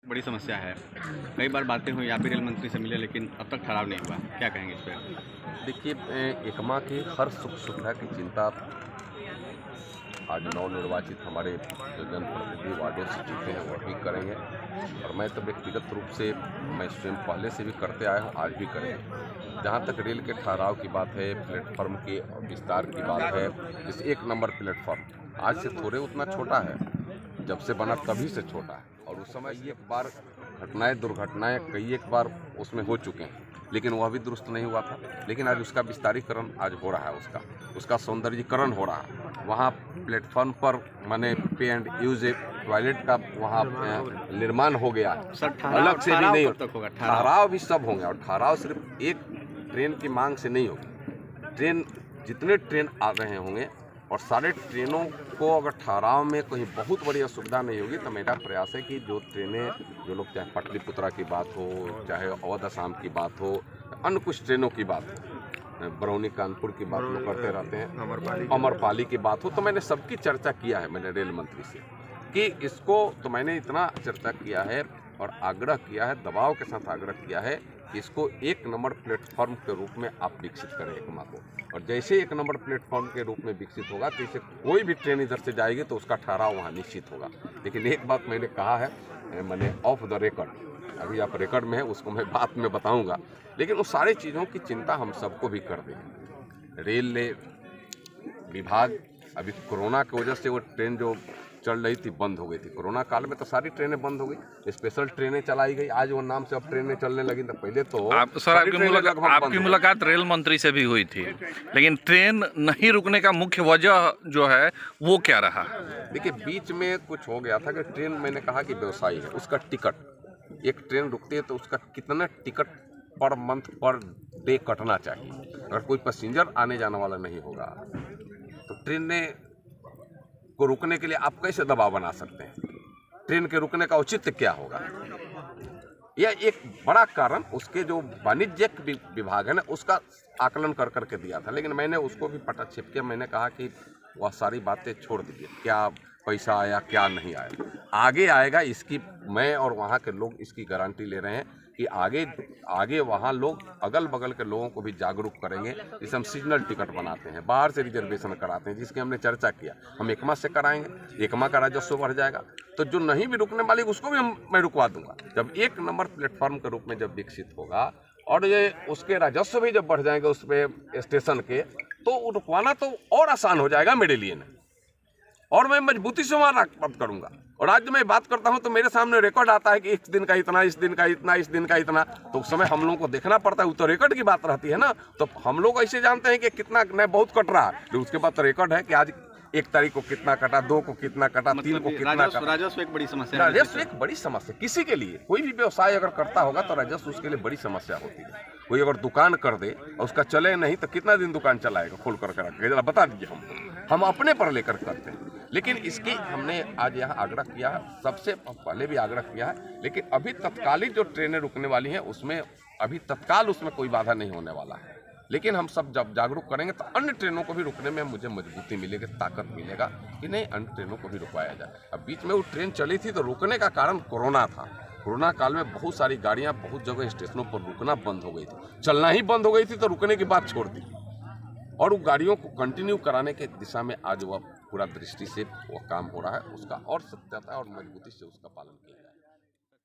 बड़ी समस्या है। कई बार बातें हुई, आप भी रेल मंत्री से मिले, लेकिन अब तक ठहराव नहीं हुआ। क्या कहेंगे इस पे? देखिए, एकमा की हर सुख सुविधा की चिंता आज नवनिर्वाचित हमारे जो जनप्रतिनिधि वार्डों से जीते हैं वह भी करेंगे। और मैं तो व्यक्तिगत रूप से मैं स्वयं पहले से भी करते आया हूँ, आज भी करेंगे। जहाँ तक रेल के ठहराव की बात है, प्लेटफॉर्म के विस्तार की बात है, इस 1 नंबर प्लेटफॉर्म आज से थोड़े उतना छोटा है, जब से बना तभी से छोटा है। और उस समय एक बार दुर्घटनाएं कई एक बार उसमें हो चुके हैं, लेकिन वह भी दुरुस्त नहीं हुआ था। लेकिन आज उसका विस्तारीकरण आज हो रहा है, उसका सौंदर्यीकरण हो रहा है। वहाँ प्लेटफॉर्म पर माने पे एंड यूज टॉयलेट का वहाँ निर्माण हो गया है। अलग से भी नहीं होगा, ठहराव भी सब होंगे। और ठहराव सिर्फ एक ट्रेन की मांग से नहीं होगी। जितने ट्रेन आ रहे होंगे और सारे ट्रेनों को अगर ठहराव में कहीं बहुत बड़ी असुविधा नहीं होगी, तो मेरा प्रयास है कि जो ट्रेनें जो लोग, चाहे पाटलिपुत्रा की बात हो, चाहे अवध असम की बात हो, अन्य कुछ ट्रेनों की बात हो, बरौनी कानपुर की बात लोग करते रहते हैं, अमरपाली की बात हो, तो मैंने सबकी चर्चा किया है। मैंने रेल मंत्री से कि इसको तो मैंने इतना चर्चा किया है और आग्रह किया है, दबाव के साथ आग्रह किया है कि इसको 1 नंबर प्लेटफॉर्म के रूप में आप विकसित करें एकमा को। और जैसे 1 नंबर प्लेटफॉर्म के रूप में विकसित होगा, तो इसे कोई भी ट्रेन इधर से जाएगी तो उसका ठहराव वहाँ निश्चित होगा। लेकिन एक बात मैंने कहा है, मैंने ऑफ द रिकॉर्ड, अभी आप रिकॉर्ड में है, उसको मैं बात में बताऊंगा, लेकिन उस सारी चीज़ों की चिंता हम सबको भी कर देंगे। रेल विभाग अभी कोरोना की वजह से वो ट्रेन जो चल रही थी बंद हो गई थी। कोरोना काल में तो सारी ट्रेनें बंद हो गई, स्पेशल ट्रेनें चलाई गई। आज वो नाम से अब ट्रेनें चलने लगी, तो पहले तो आपकी मुलाकात रेल मंत्री से भी हुई थी, लेकिन ट्रेन नहीं रुकने का मुख्य वजह जो है वो क्या रहा? देखिए, बीच में कुछ हो गया था कि ट्रेन, मैंने कहा कि व्यवसायी है, उसका टिकट, एक ट्रेन रुकती है तो उसका कितना ticket per month per day कटना चाहिए। अगर कोई पैसेंजर आने जाने वाला नहीं होगा तो ट्रेन को रुकने के लिए आप कैसे दबाव बना सकते हैं? ट्रेन के रुकने का औचित्य क्या होगा? यह एक बड़ा कारण उसके जो वाणिज्यिक विभाग है ना, उसका आकलन कर करके दिया था। लेकिन मैंने उसको भी पटा छिप के मैंने कहा कि वह सारी बातें छोड़ दीजिए, क्या पैसा आया क्या नहीं आया, आगे आएगा, इसकी मैं और वहाँ के लोग इसकी गारंटी ले रहे हैं कि आगे वहाँ लोग अगल बगल के लोगों को भी जागरूक करेंगे। जिसे हम सीजनल टिकट बनाते हैं, बाहर से रिजर्वेशन कराते हैं, जिसकी हमने चर्चा किया, हम एकमा से कराएंगे, एकमा का राजस्व बढ़ जाएगा। तो जो नहीं भी रुकने वाली उसको भी मैं रुकवा दूंगा। जब 1 नंबर प्लेटफॉर्म के रूप में जब विकसित होगा और ये उसके राजस्व भी जब बढ़ जाएंगे उस पे स्टेशन के, तो रुकवाना तो और आसान हो जाएगा मेरे लिए ना। और मैं मजबूती से वहाँ बात करूंगा। और आज मैं बात करता हूं तो मेरे सामने रिकॉर्ड आता है कि इस दिन का इतना, इस दिन का इतना, इस दिन का इतना, तो उस समय हम लोगों को देखना पड़ता है। वो तो रिकॉर्ड की बात रहती है ना, तो हम लोग ऐसे जानते हैं कि कितना नहीं बहुत कट रहा है, तो उसके बाद तो रिकॉर्ड है कि आज 1 तारीख को कितना कटा, 2 को कितना कटा, 3 को कितना कटा। राजस्व एक बड़ी समस्या है। राजस्व एक बड़ी समस्या किसी के लिए, कोई भी व्यवसाय अगर करता होगा तो राजस्व उसके लिए बड़ी समस्या होती है। कोई अगर दुकान कर दे और उसका चले नहीं तो कितना दिन दुकान चलाएगा खोल कर रखेगा, जरा बता दीजिए। हम अपने पर लेकर करते हैं, लेकिन इसकी हमने आज यहाँ आग्रह किया है, सबसे पहले भी आग्रह किया है। लेकिन अभी तत्कालिक जो ट्रेनें रुकने वाली हैं उसमें अभी तत्काल उसमें कोई बाधा नहीं होने वाला है। लेकिन हम सब जब जागरूक करेंगे तो अन्य ट्रेनों को भी रुकने में मुझे मजबूती मिलेगी, ताकत मिलेगा कि नहीं, अन्य ट्रेनों को भी रुकवाया जाए। अब बीच में वो ट्रेन चली थी तो रुकने का कारण कोरोना था। कोरोना काल में बहुत सारी गाड़ियां बहुत जगह स्टेशनों पर रुकना बंद हो गई थी, चलना ही बंद हो गई थी, तो रुकने की बात छोड़ दी। और वो गाड़ियों को कंटिन्यू कराने के दिशा में आज वह पूरा दृष्टि से वो काम हो रहा है, उसका और सत्यता और मजबूती से उसका पालन किया जाए।